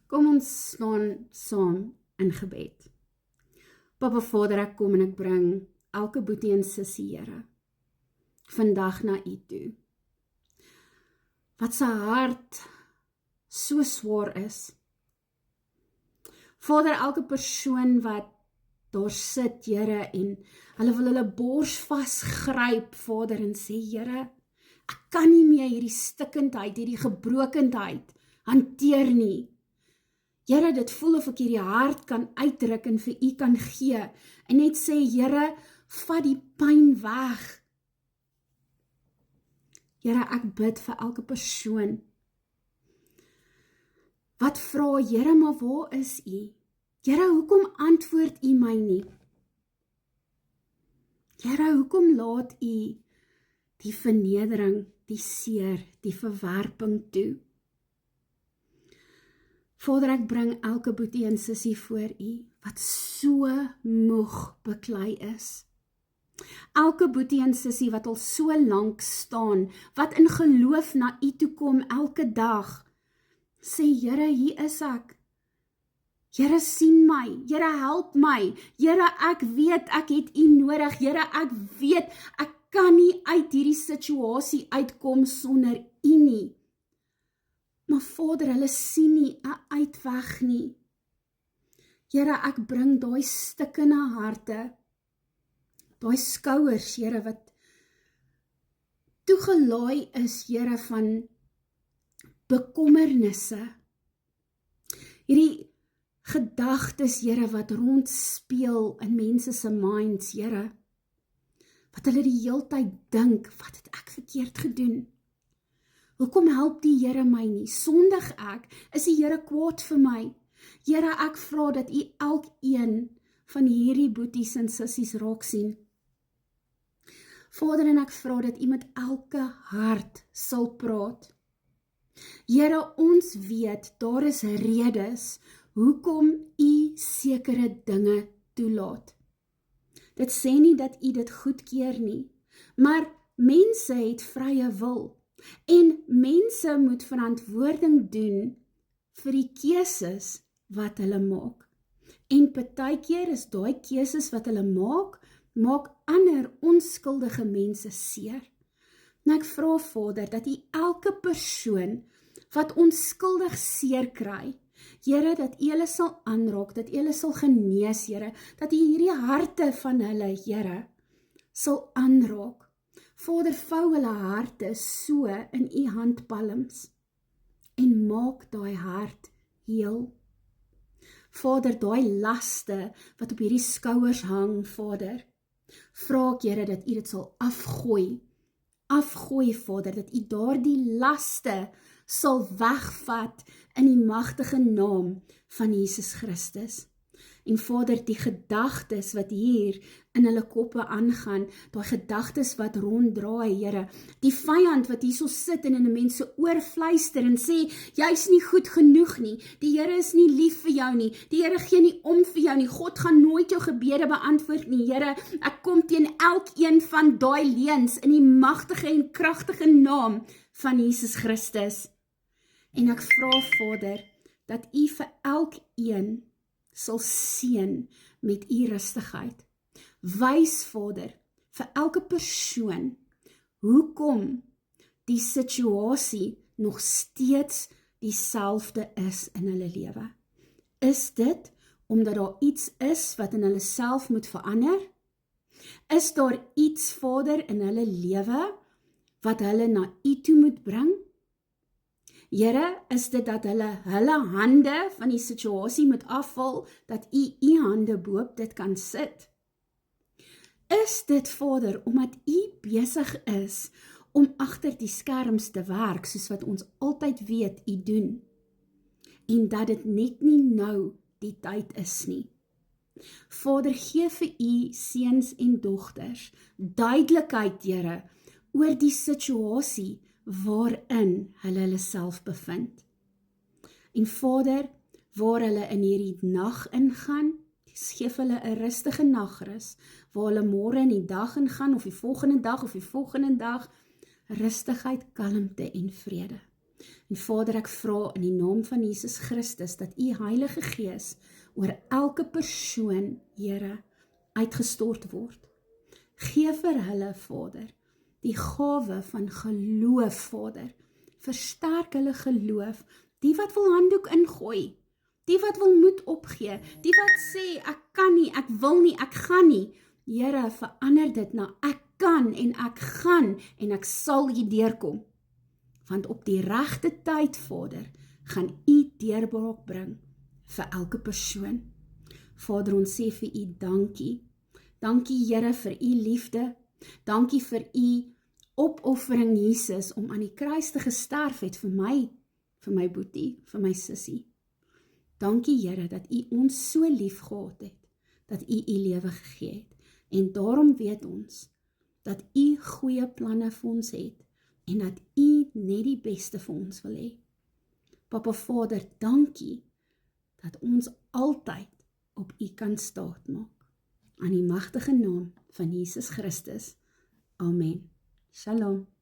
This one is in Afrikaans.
Kom ons staan saam in gebed. Papa Vader, ek kom en ek bring elke boetie en sussie, Here, vandag na U toe. Wat sy hart so swaar is. Vader, elke persoon wat daar sit, Here, en hulle wil hulle bors vasgryp, Vader, en sê, Here, ek kan nie meer hierdie stikkendheid, hierdie gebrokenheid hanteer nie. Here, dit voel of ek hierdie hart kan uitdruk en vir U kan gee, en net sê, Here, vat die pyn weg. Here, ek bid vir elke persoon wat vra, Here, maar waar is U? Here, hoekom antwoord U my nie? Here, hoekom laat U die vernedering, die seer, die verwerping toe? Vader, ek bring elke boetie en sussie voor U, wat so moeg beklei is. Elke boetie en sussie wat al so lank staan, wat in geloof na U toe kom elke dag, sê, Here, hier is ek. Here, sien my. Here, help my. Here, ek weet ek het U nodig. Here, ek weet ek kan nie uit hierdie situasie uitkom sonder U nie. Maar Vader, hulle sien nie 'n uitweg nie. Here, ek bring daai stikkende harte, daai skouers, Here, wat toegelaai is, Here, van bekommernisse. Hierdie gedagtes, Here, wat rondspeel in mense se minds, Here, wat hulle die heeltyd dink, wat het ek verkeerd gedoen? Hoekom help die Here my nie? Sondig ek, is die Here kwaad vir my? Here, ek vra dat U elkeen van hierdie boeties en sissies raak sien. Vader, en ek vra dat U met elke hart sal praat. Here, ons weet, daar is redes hoekom U sekere dinge toelaat. Dit sê nie dat U dit goedkeur nie, maar mense het vrye wil, en mense moet verantwoording doen vir die keuses wat hulle maak. En partykeer is daai keuses wat hulle maak ander onskuldige mense seer. En ek vra, Vader, dat U elke persoon wat onskuldig seer kry, Here, dat U hulle sal aanraak, dat U hulle sal genees, Here, dat U hierdie harte van hulle, Here, sal aanraak. Vader, vou hulle harte so in U handpalms en maak daai hart heel. Vader, daai laste wat op hierdie skouers hang, Vader, vra ek, Here, dat U dit sal afgooi, Vader, dat U daardie laste sal wegvat in die magtige naam van Jesus Christus. En Vader, die gedagtes wat hier in hulle koppe aangaan, daai gedagtes wat ronddraai, Here, die vyand wat hier so sit en in 'n mens se oor fluister en sê, jy's nie goed genoeg nie, die Here is nie lief vir jou nie, die Here gee nie om vir jou nie, God gaan nooit jou gebede beantwoord nie, Here, ek kom teen elkeen van daai leuns in die magtige en kragtige naam van Jesus Christus. En ek vra, Vader, dat U vir elkeen sal seën met U rustigheid. Wys, Vader, vir elke persoon, hoekom die situasie nog steeds dieselfde is in hulle lewe. Is dit omdat daar iets is wat in hulle self moet verander? Is daar iets, Vader, in hulle lewe wat hulle na U toe moet bring? Here, is dit dat hulle hande van die situasie moet afval, dat U hande boop dit kan sit? Is dit, Vader, omdat U besig is om agter die skerms te werk, soos wat ons altyd weet U doen, en dat dit net nie nou die tyd is nie? Vader, gee vir U seuns en dogters duidelikheid, Here, oor die situasie waarin hulle self bevind. En Vader, waar hulle in hierdie nag ingaan, gee hulle 'n rustige nagrus, waar hulle môre in die dag ingaan, of die volgende dag, rustigheid, kalmte en vrede. En Vader, ek vra in die naam van Jesus Christus, dat U Heilige Gees oor elke persoon, Here, uitgestort word. Gee vir hulle, Vader, die gawe van geloof, Vader. Versterk hulle geloof, die wat wil handdoek ingooi, die wat wil moed opgee, die wat sê, ek kan nie, ek wil nie, ek gaan nie. Here, verander dit na ek kan en ek gaan en ek sal hier deurkom. Want op die regte tyd, Vader, gaan U deurbraak bring vir elke persoon. Vader, ons sê vir U dankie. Dankie, Here, vir U liefde. Dankie vir U opoffering, Jesus, om aan die kruis te gesterf het vir my boetie, vir my sussie. Dankie, Here, dat U ons so lief gehad het, dat U U lewe gegee het. En daarom weet ons, dat U goeie planne vir ons het, en dat U net die beste vir ons wil hê. Papa Vader, dankie, dat ons altyd op U kan staatmaak. Aan die magtige naam van Jesus Christus. Amen. Shalom.